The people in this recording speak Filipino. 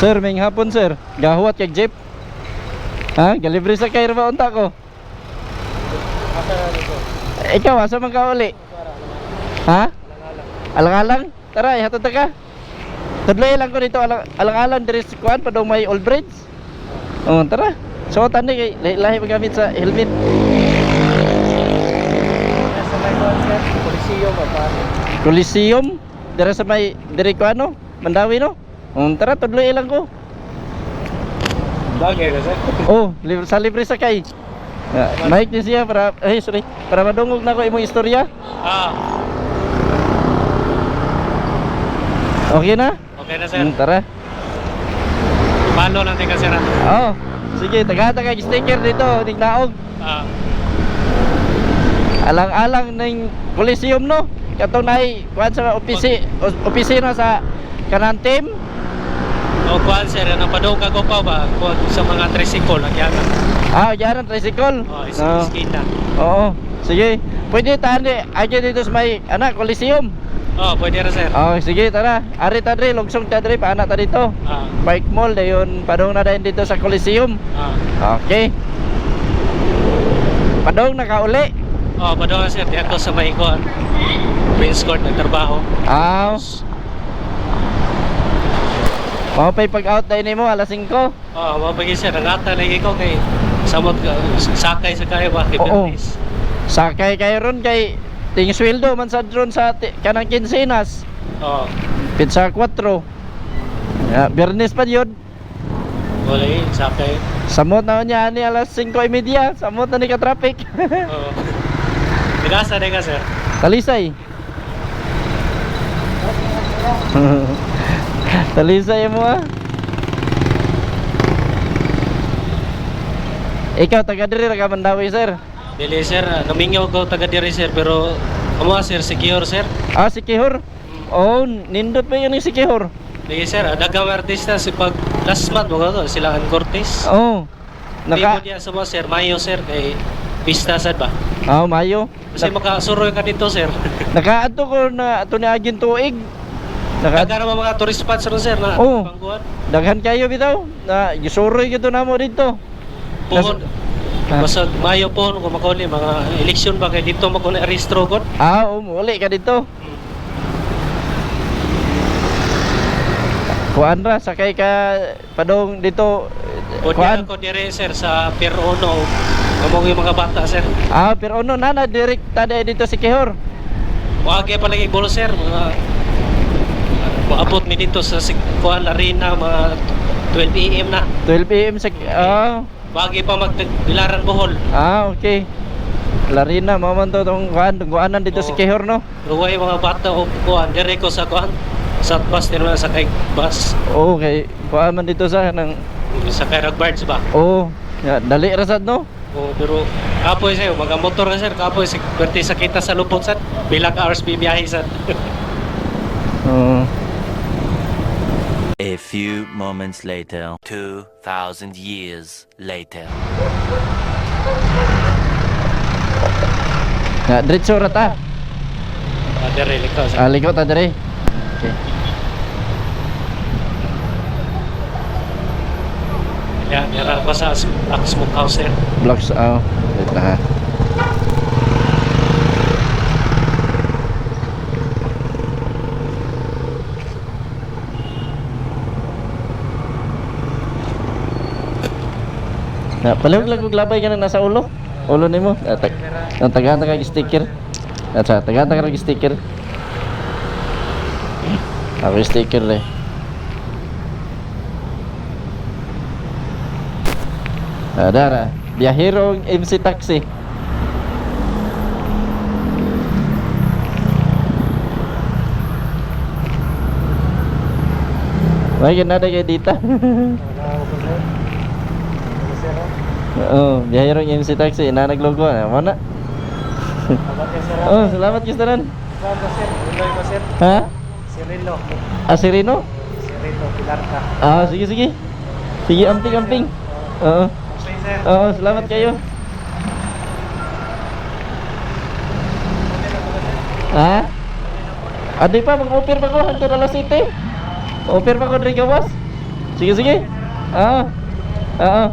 Sir, may hapon sir. Gahuat kag jeep. Ha? Galibre sa kayo ba unta ko? Ikaw, asa man ka uli? Ha? Alang-alang? Tara, hatod ta ka. Tudloy lang ko dito alang-alang diri sa kuan padong may old bridge. Oh, tara. So tani kay lahi magamit sa helmet. Sa may Coliseum pa. Coliseum diri sa may diri ko ano? Mandawi no? Oh, tara tudloy lang ko. Bagay na sir. Oh, sa libre sakay. Mike ni siya para para madungog na ko imong istorya. Okay na? Okay na sir. Tara. Palo lang tika sir. Oh, sige, taga-taga sticker dito, tignaog. Alang-alang ng Coliseum no. Katong nay kuan sa opisina sa kanang team. O kuan sir, ano padung ko pa ba? Kuan sa mga tricycle nagyanan. Diyan tricycle. Oh, iskina. Oo. Sige. Pwede tani aja dito sa may Coliseum. Oh, pwede ra sir. Oh, sige, tara. Ari ta diri, lugsong ta diri paana ta dito. Bike mall dayon padung na dayon dito sa Coliseum. Okay. Padung nakauli. Oh, padung sir, di ako sa may kuan. Prince Court nagtrabaho. Mau pay pag-out dai nimo alas 5. Oh, mo pagi sir, nangata lagi ko kay samot sakay sa kaya ba kay Bernis. Sakay kayo ron kay ting sweldo man sa drone sa kanang kinsinas. Pizza 4. Bernis pa yun. Wala sakay. Samot na niya ni alas 5:30. Samot na ni ka traffic. Bigasa na ka sir. Talisay. Talisay mo Ikaw taga diri ra ka Mandawi sir? Dili sir, namingaw ko taga diri sir pero amo sir secure sir. Si Kihor. Oh, nindot pa yun si Kihor. Dili sir, dagang artista si pag last month mo to sila ang Cortez. Oh. Naka dia sa mo sir, Mayo sir kay pista sad ba? Mayo. Kasi makasuroy ka dito sir. Nakaadto ko na ato ni agin tuig. Dagan naman mga tourist spots ron sir na pangguan. Daghan kayo bitaw. Na gisuroy gito namo dito. Puhon. Basta Mayo po kung makuli mga eleksyon ba kay dito makuli arestro god. Muli ka dito. Kuan ra sakay ka padong dito. Kuan ko dire sir sa Pier 1. Among yung mga bata sir. Pier 1 na direct tada dito si Kihor. Wag pa lagi bolo sir mga maabot mi dito sa Kuan Arena mga 12 AM na. 12 AM sa Wagi pa magbilaran Bohol. Okay. Larina maman to tong kuanan dito si Kihor no. Ruway mga bata o kuan dire ko sa kuan sa bus terminal sa kay bus. Okay. Kuan man dito sa nang sa kay Ragbards ba? Dali ra sad no. Pero kapoy sa'yo, mga motor ka sir, kapoy pwerte sa kita sa lupot sad, bilang hours bibiyahe sad. A few moments later, 2,000 years later. Diretso ra ta. Dire liko sir. Liko ta dire. Okay. Yan, meron ko sa smokehouse sir. Blocks wait na ha. Palihog lang kong labay ka na nasa ulo. Ulo nimo. Taga-taga kag sticker. Taga-taga kag sticker. Ako sticker le. Dara, biyahero MC Taxi. May ganada kay dita. Biyahero MC Taxi na naglogo na mo na. Salamat kistaran. Ha? Cirilo. Sirino? Cirilo Pilarca. Sige sige. Sige amping. Salamat kayo. Adi pa mag-offer pa ko hangtod alas 7. Offer pa ko diri gawas. Sige, sige. Oo. Oo.